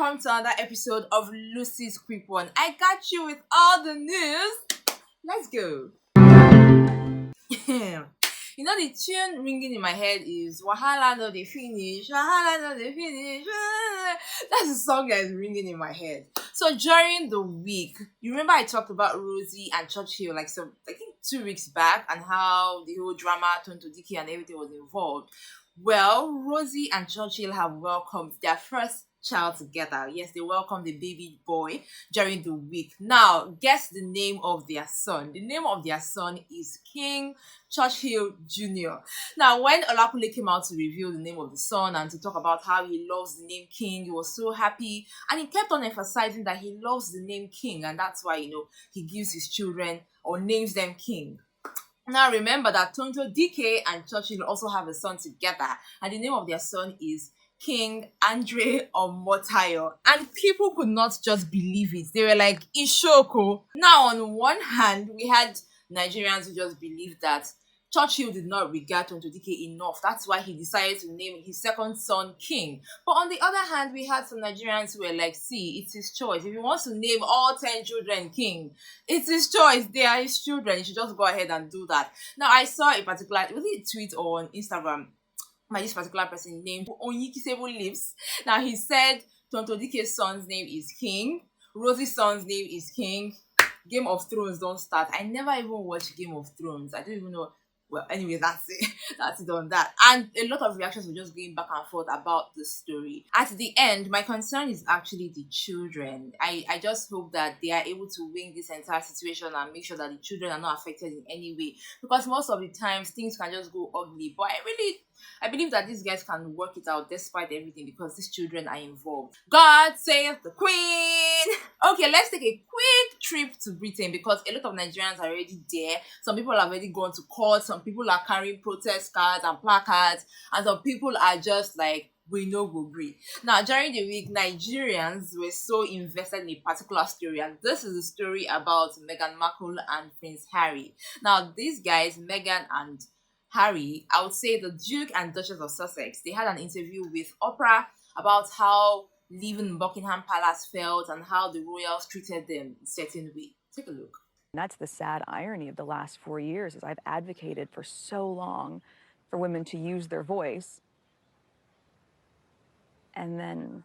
welcome to another episode of LucysQuickOne. I got you with all the news. Let's go. You know, the tune ringing in my head is Wahala no dey finish, Wahala no dey finish. That's the song that is ringing in my head. So during the week, you remember I talked about Rosy and Churchill I think 2 weeks back, and how the whole drama turned to Dicky and everything was involved. Well, Rosy and Churchill have welcomed their first child together. Yes, they welcomed the baby boy during the week. Now, guess the name of their son. The name of their son is King Churchill Jr. Now, when Olakunle came out to reveal the name of the son and to talk about how he loves the name King, he was so happy, and he kept on emphasizing that he loves the name King, and that's why, he gives his children or names them King. Now remember that Tonto DK and Churchill also have a son together, and the name of their son is King Andre Omotayo. And people could not just believe it. They were like, Ishoko. Now on one hand, we had Nigerians who just believed that Churchill did not regard Tonto DK enough. That's why he decided to name his second son King. But on the other hand, we had some Nigerians who were like, see, it's his choice. If he wants to name all 10 children King, it's his choice. They are his children. He should just go ahead and do that. Now, I saw a particular, was it a tweet on Instagram by this particular person named Onyikisebo Lives. Now, he said Tonto DK's son's name is King. Rosy's son's name is King. Game of Thrones don't start. I never even watched Game of Thrones. I don't even know. Well, anyway, that's it. That's it on that. And a lot of reactions were just going back and forth about the story. At the end, my concern is actually the children. I just hope that they are able to wing this entire situation and make sure that the children are not affected in any way. Because most of the times, things can just go ugly. But I believe that these guys can work it out despite everything, because these children are involved. God save the Queen! Okay, let's take a quick trip to Britain, because a lot of Nigerians are already there. Some people have already gone to court. Some people are carrying protest cards and placards. And some people are just like, we no go gree. Now, during the week, Nigerians were so invested in a particular story. And this is a story about Meghan Markle and Prince Harry. Now, these guys, Meghan and Harry, I would say the Duke and Duchess of Sussex, they had an interview with Oprah about how leaving Buckingham Palace felt and how the royals treated them in a certain way. Take a look. That's the sad irony of the last 4 years, is I've advocated for so long for women to use their voice, and then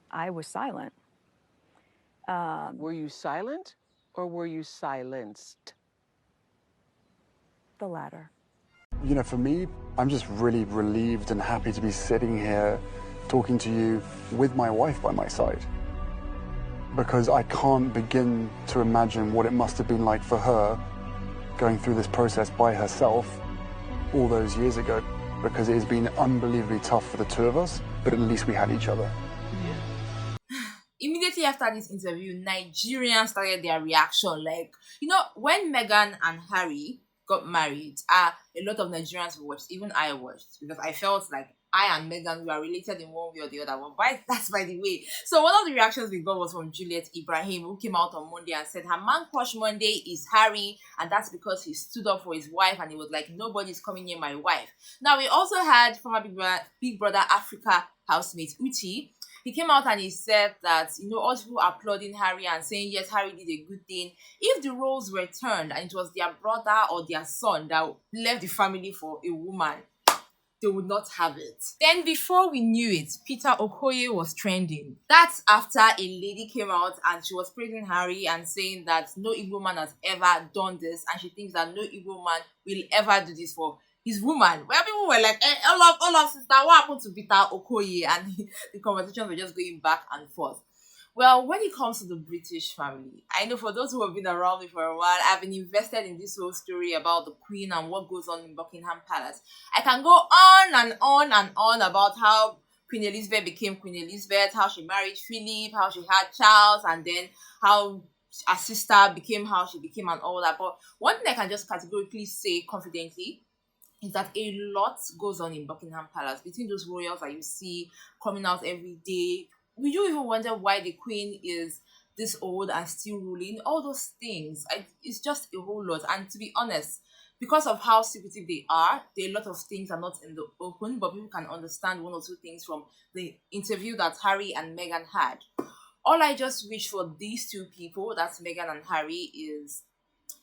I was silent. Were you silent or were you silenced? The latter. For me, I'm just really relieved and happy to be sitting here talking to you with my wife by my side. Because I can't begin to imagine what it must have been like for her going through this process by herself all those years ago. Because it has been unbelievably tough for the two of us, but at least we had each other. Immediately after this interview, Nigerians started their reaction. When Meghan and Harry got married, a lot of Nigerians watched, even I watched, because I felt like I and Meghan were related in one way or the other. That's by the way. So one of the reactions we got was from Juliet Ibrahim, who came out on Monday and said her man crush Monday is Harry, and that's because he stood up for his wife and he was like, nobody's coming near my wife. Now, we also had former Big Brother Africa housemate Uti. He came out and he said that, all people applauding Harry and saying, yes, Harry did a good thing. If the roles were turned and it was their brother or their son that left the family for a woman, they would not have it. Then before we knew it, Peter Okoye was trending. That's after a lady came out and she was praising Harry and saying that no Igbo man has ever done this, and she thinks that no Igbo man will ever do this for his woman. Where people were like, all of sister, what happened to Peter Okoye? And the conversations were just going back and forth. Well, when it comes to the British family, I know for those who have been around me for a while, I've been invested in this whole story about the Queen and what goes on in Buckingham Palace. I can go on and on and on about how Queen Elizabeth became Queen Elizabeth, how she married Philip, how she had Charles, and then how her sister became how she became and all that. But one thing I can just categorically say confidently is that a lot goes on in Buckingham Palace between those royals that you see coming out every day. We do even wonder why the Queen is this old and still ruling. All those things. It's just a whole lot. And to be honest, because of how secretive they are, a lot of things are not in the open, but people can understand one or two things from the interview that Harry and Meghan had. All I just wish for these two people, that's Meghan and Harry, is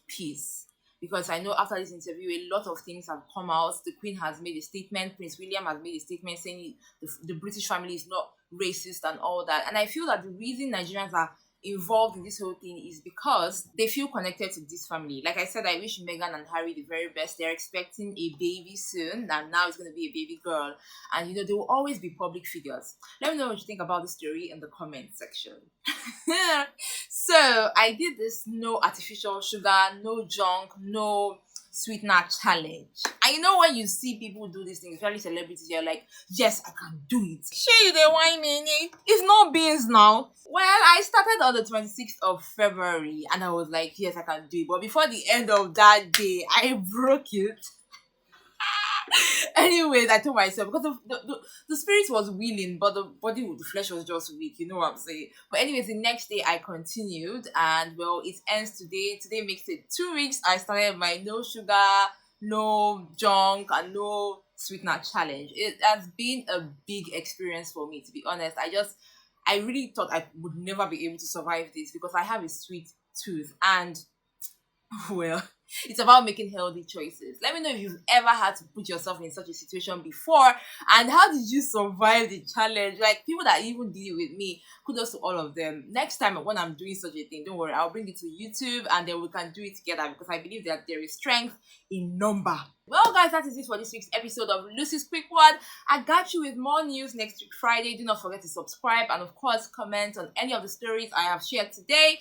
peace. Because I know after this interview, a lot of things have come out. The Queen has made a statement. Prince William has made a statement saying the British family is not racist and all that. And I feel that the reason Nigerians are involved in this whole thing is because they feel connected to this family. Like I said, I wish Meghan and Harry the very best. They're expecting a baby soon, and now it's going to be a baby girl. And they will always be public figures. Let me know what you think about the story in the comment section. So I did this no artificial sugar, no junk, no sweetener challenge. I know when you see people do these things, especially celebrities, you're like, yes, I can do it. Sure, you dey whine me. It's not beans now. Well, I started on the 26th of February and I was like, yes, I can do it. But before the end of that day, I broke it. Anyways, I told myself, because the spirit was willing, but the body, the flesh was just weak, you know what I'm saying? But anyways, the next day I continued, and well, it ends today. Today makes it 2 weeks. I started my no sugar, no junk, and no sweetener challenge. It has been a big experience for me, to be honest. I really thought I would never be able to survive this because I have a sweet tooth, and well, it's about making healthy choices. Let me know if you've ever had to put yourself in such a situation before, and how did you survive the challenge? Like, people that even did it with me, kudos to all of them. Next time when I'm doing such a thing, don't worry, I'll bring it to YouTube and then we can do it together, because I believe that there is strength in number. Well guys, that is it for this week's episode of Lucy's Quick One. I got you with more news next week Friday. Do not forget to subscribe and of course comment on any of the stories I have shared today.